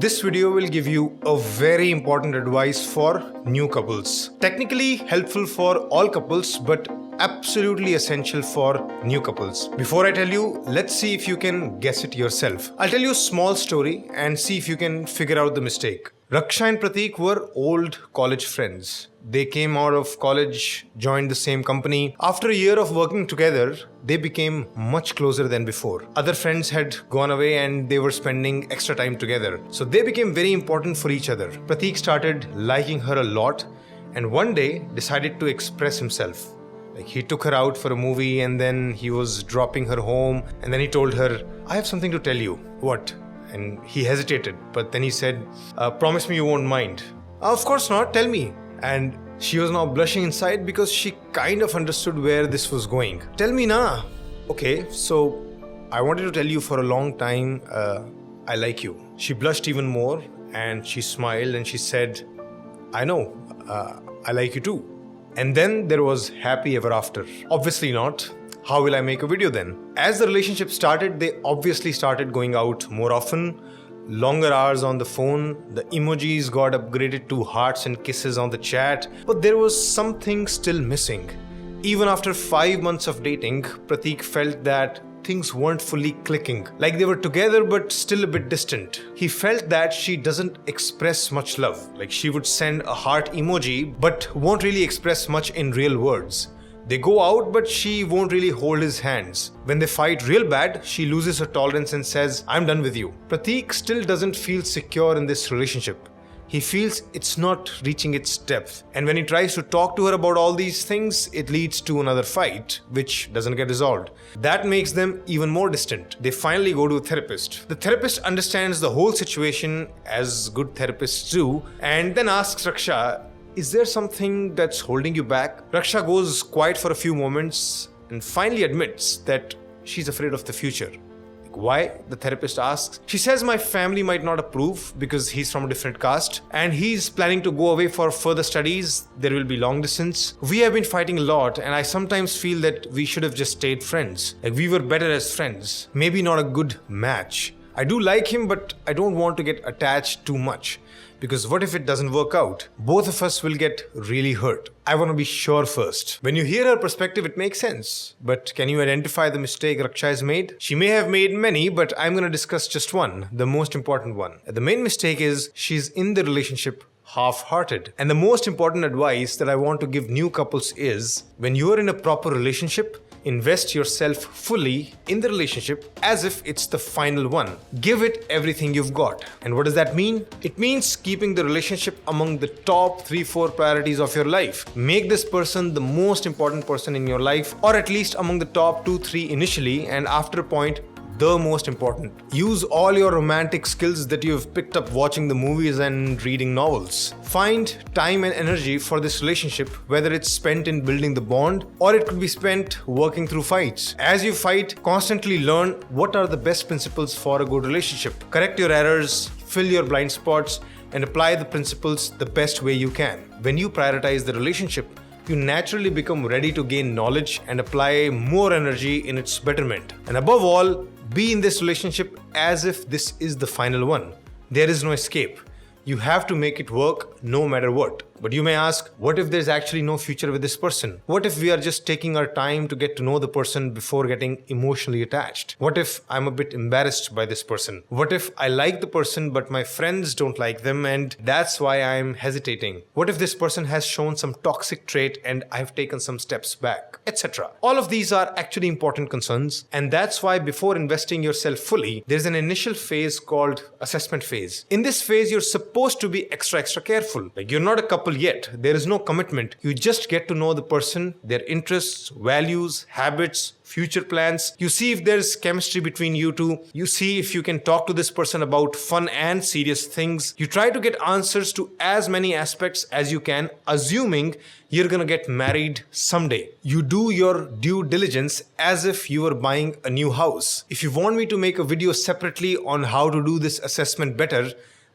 This video will give you a very important advice for new couples. Technically helpful for all couples, but absolutely essential for new couples. Before I tell you, let's see if you can guess it yourself. I'll tell you a small story and see if you can figure out the mistake. Raksha and Pratik were old college friends. They came out of college, joined the same company. After a year of working together, they became much closer than before. Other friends had gone away and they were spending extra time together. So they became very important for each other. Pratik started liking her a lot and one day decided to express himself. He took her out for a movie and then he was dropping her home and then he told her, "I have something to tell you." "What?" And he hesitated, but then he said, "Promise me you won't mind." "Of course not, tell me." And she was now blushing inside because she kind of understood where this was going. "Tell me na." "Okay, so I wanted to tell you for a long time, I like you." She blushed even more and she smiled and she said, "I know, I like you too." And then there was happy ever after. Obviously not. How will I make a video then? As the relationship started, they obviously started going out more often, longer hours on the phone, the emojis got upgraded to hearts and kisses on the chat, but there was something still missing. Even after 5 months of dating, Pratik felt that things weren't fully clicking. Like they were together but still a bit distant. He felt that she doesn't express much love. Like she would send a heart emoji but won't really express much in real words. They go out but she won't really hold his hands. When they fight real bad, she loses her tolerance and says, "I'm done with you." Pratik still doesn't feel secure in this relationship. He feels it's not reaching its depth. And when he tries to talk to her about all these things, it leads to another fight, which doesn't get resolved. That makes them even more distant. They finally go to a therapist. The therapist understands the whole situation, as good therapists do, and then asks Raksha, "Is there something that's holding you back?" Raksha goes quiet for a few moments and finally admits that she's afraid of the future. "Why?" the therapist asks. She says, "My family might not approve because he's from a different caste and he's planning to go away for further studies. There will be long distance. We have been fighting a lot and I sometimes feel that we should have just stayed friends. Like we were better as friends. Maybe not a good match. I do like him, but I don't want to get attached too much. Because what if it doesn't work out? Both of us will get really hurt. I want to be sure first." When you hear her perspective, it makes sense. But can you identify the mistake Raksha has made? She may have made many, but I'm going to discuss just one, the most important one. The main mistake is she's in the relationship half-hearted. And the most important advice that I want to give new couples is, when you are in a proper relationship, invest yourself fully in the relationship as if it's the final one. Give it everything you've got. And what does that mean? It means keeping the relationship among the top 3-4 priorities of your life. Make this person the most important person in your life, or at least among the top 2-3 initially, and after a point, the most important. Use all your romantic skills that you've picked up watching the movies and reading novels. Find time and energy for this relationship, whether it's spent in building the bond or it could be spent working through fights. As you fight, constantly learn what are the best principles for a good relationship. Correct your errors, fill your blind spots, and apply the principles the best way you can. When you prioritize the relationship, you naturally become ready to gain knowledge and apply more energy in its betterment. And above all, be in this relationship as if this is the final one. There is no escape. You have to make it work no matter what. But you may ask, what if there's actually no future with this person? What if we are just taking our time to get to know the person before getting emotionally attached? What if I'm a bit embarrassed by this person? What if I like the person but my friends don't like them and that's why I'm hesitating? What if this person has shown some toxic trait and I've taken some steps back, etc.? All of these are actually important concerns, and that's why before investing yourself fully, there's an initial phase called assessment phase. In this phase, you're supposed to be extra careful. Like you're not a couple yet. There is no commitment. You just get to know the person, their interests, values, habits, future plans. You see if there's chemistry between you two. You see if you can talk to this person about fun and serious things. You try to get answers to as many aspects as you can, assuming you're gonna get married someday. You do your due diligence as if you were buying a new house. If you want me to make a video separately on how to do this assessment better,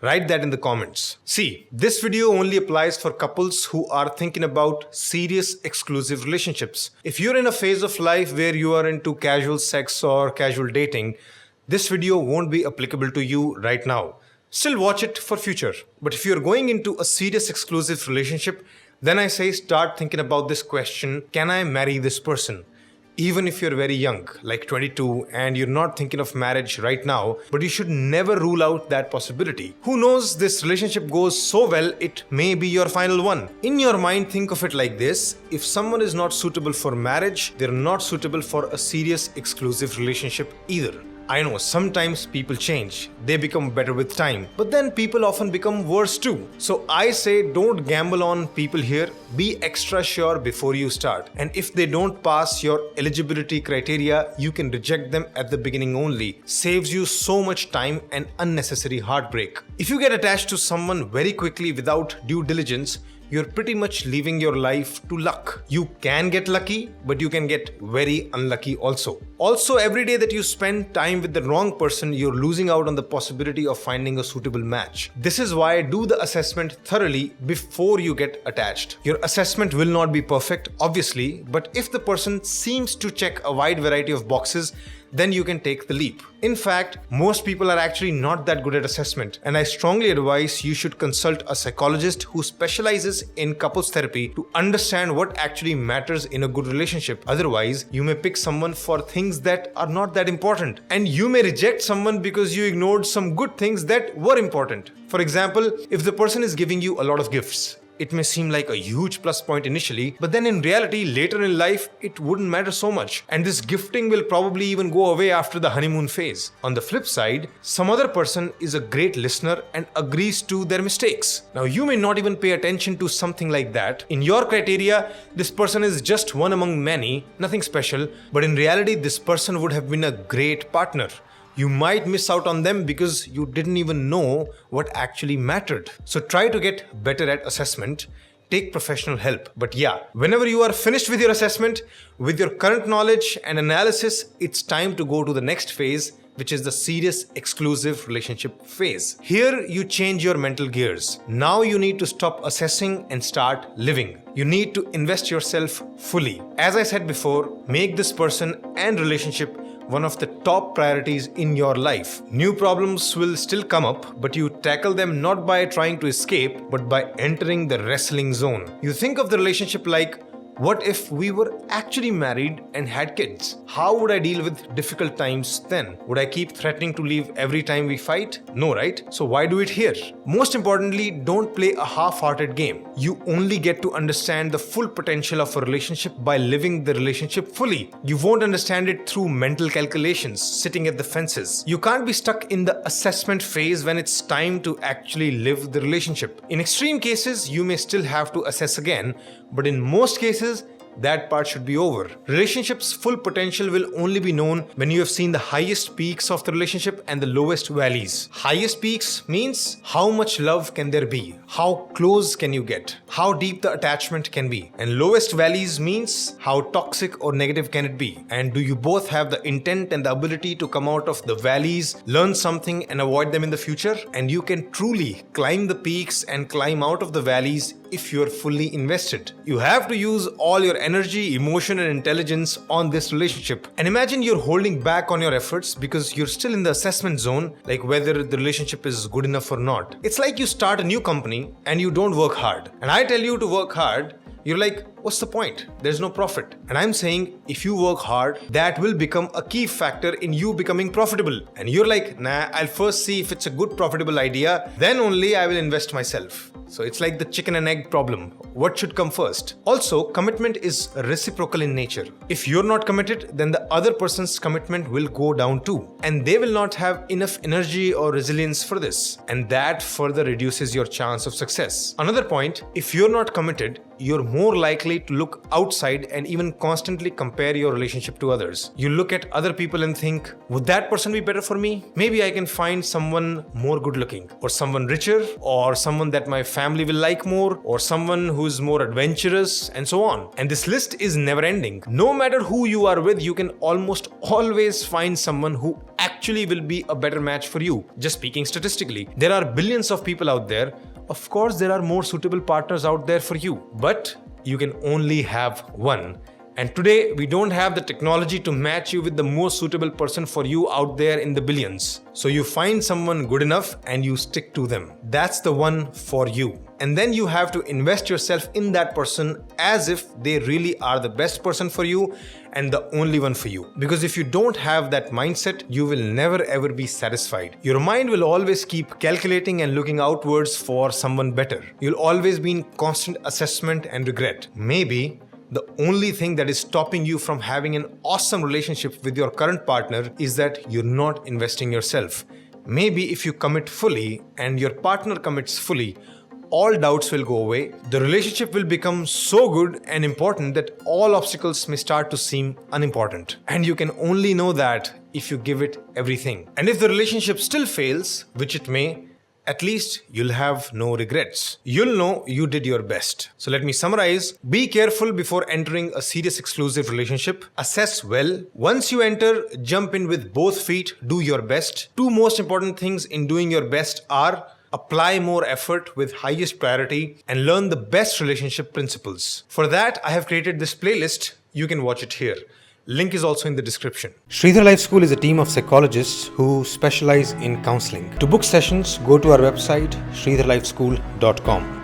write that in the comments. See, this video only applies for couples who are thinking about serious exclusive relationships. If you're in a phase of life where you are into casual sex or casual dating, this video won't be applicable to you right now. Still watch it for future. But if you're going into a serious exclusive relationship, then I say start thinking about this question, can I marry this person? Even if you're very young, like 22, and you're not thinking of marriage right now, but you should never rule out that possibility. Who knows, this relationship goes so well, it may be your final one. In your mind, think of it like this: if someone is not suitable for marriage, they're not suitable for a serious exclusive relationship either. I know sometimes people change, they become better with time, but then people often become worse too. So I say don't gamble on people here, be extra sure before you start. And if they don't pass your eligibility criteria, you can reject them at the beginning only. Saves you so much time and unnecessary heartbreak. If you get attached to someone very quickly without due diligence, you're pretty much leaving your life to luck. You can get lucky, but you can get very unlucky also. Also, every day that you spend time with the wrong person, you're losing out on the possibility of finding a suitable match. This is why do the assessment thoroughly before you get attached. Your assessment will not be perfect, obviously, but if the person seems to check a wide variety of boxes, then you can take the leap. In fact, most people are actually not that good at assessment, and I strongly advise you should consult a psychologist who specializes in couples therapy to understand what actually matters in a good relationship. Otherwise, you may pick someone for things that are not that important, and you may reject someone because you ignored some good things that were important. For example, if the person is giving you a lot of gifts, it may seem like a huge plus point initially, but then in reality, later in life, it wouldn't matter so much. And this gifting will probably even go away after the honeymoon phase. On the flip side, some other person is a great listener and agrees to their mistakes. Now, you may not even pay attention to something like that. In your criteria, this person is just one among many, nothing special, but in reality, this person would have been a great partner. You might miss out on them because you didn't even know what actually mattered. So try to get better at assessment. Take professional help. But yeah, whenever you are finished with your assessment, with your current knowledge and analysis, it's time to go to the next phase, which is the serious exclusive relationship phase. Here, you change your mental gears. Now you need to stop assessing and start living. You need to invest yourself fully. As I said before, make this person and relationship one of the top priorities in your life. New problems will still come up, but you tackle them not by trying to escape, but by entering the wrestling zone. You think of the relationship like, what if we were actually married and had kids? How would I deal with difficult times then? Would I keep threatening to leave every time we fight? No, right? So why do it here? Most importantly, don't play a half-hearted game. You only get to understand the full potential of a relationship by living the relationship fully. You won't understand it through mental calculations, sitting at the fences. You can't be stuck in the assessment phase when it's time to actually live the relationship. In extreme cases, you may still have to assess again, but in most cases, that part should be over. Relationship's full potential will only be known when you have seen the highest peaks of the relationship and the lowest valleys. Highest peaks means how much love can there be? How close can you get? How deep the attachment can be? And lowest valleys means how toxic or negative can it be? And do you both have the intent and the ability to come out of the valleys, learn something and avoid them in the future? And you can truly climb the peaks and climb out of the valleys if you are fully invested. You have to use all your energy, emotion and intelligence on this relationship. And imagine you're holding back on your efforts because you're still in the assessment zone, like whether the relationship is good enough or not. It's like you start a new company and you don't work hard. And I tell you to work hard, you're like, what's the point? There's no profit. And I'm saying, if you work hard, that will become a key factor in you becoming profitable. And you're like, nah, I'll first see if it's a good profitable idea, then only I will invest myself. So it's like the chicken and egg problem. What should come first? Also, commitment is reciprocal in nature. If you're not committed, then the other person's commitment will go down too. And they will not have enough energy or resilience for this. And that further reduces your chance of success. Another point, if you're not committed, you're more likely to look outside and even constantly compare your relationship to others. You look at other people and think, would that person be better for me? Maybe I can find someone more good looking, or someone richer, or someone that my family will like more, or someone who's more adventurous, and so on. And this list is never ending. No matter who you are with, you can almost always find someone who actually will be a better match for you. Just speaking statistically, there are billions of people out there. Of course, there are more suitable partners out there for you, but you can only have one. And today, we don't have the technology to match you with the most suitable person for you out there in the billions. So you find someone good enough and you stick to them. That's the one for you. And then you have to invest yourself in that person as if they really are the best person for you and the only one for you. Because if you don't have that mindset, you will never ever be satisfied. Your mind will always keep calculating and looking outwards for someone better. You'll always be in constant assessment and regret. Maybe the only thing that is stopping you from having an awesome relationship with your current partner is that you're not investing yourself. Maybe if you commit fully and your partner commits fully, all doubts will go away. The relationship will become so good and important that all obstacles may start to seem unimportant. And you can only know that if you give it everything. And if the relationship still fails, which it may, at least you'll have no regrets. You'll know you did your best. So let me summarize. Be careful before entering a serious exclusive relationship. Assess well. Once you enter, jump in with both feet. Do your best. Two most important things in doing your best are apply more effort with highest priority and learn the best relationship principles. For that, I have created this playlist. You can watch it here. Link is also in the description. Shridhar Lifeschool is a team of psychologists who specialize in counseling. To book sessions, go to our website shridharlifeschool.com.